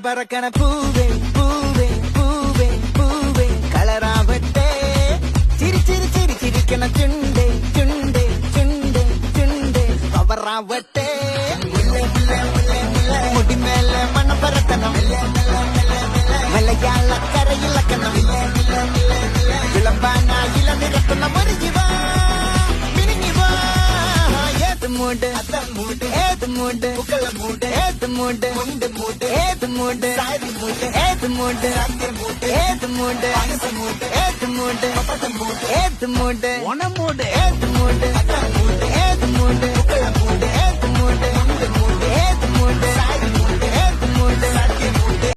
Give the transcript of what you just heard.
പറക്കണ പൂവേ പൂവേ പൂവേ പൂവേ കളറാവട്ടെ ചിരി ചിരി ചിരി ചിരിക്കണ ചുണ്ടേ ചുണ്ടേ ചുണ്ടേ ചുണ്ടേ പവറാവട്ടെ മുടിമേലെ മണം പറക്കണം മലയാളക്കരയിലക്കണം വിളമ്പാനായില നിരത്തുന്ന മരുകിവാ മിനിങ്ങിവാ ഏത് മൂട് ഏത് മൂട് ഏത് മൂട് ഏത് മൂട് ഏത് മൂട് ഏത് മൂട് ഏത് മൂട് ഏത് മൂട് ഓണമൂട് ഏത് മൂട് ഏത് മൂട് ഏത് മൂട് ഏത് മൂട് ഏത് മൂട്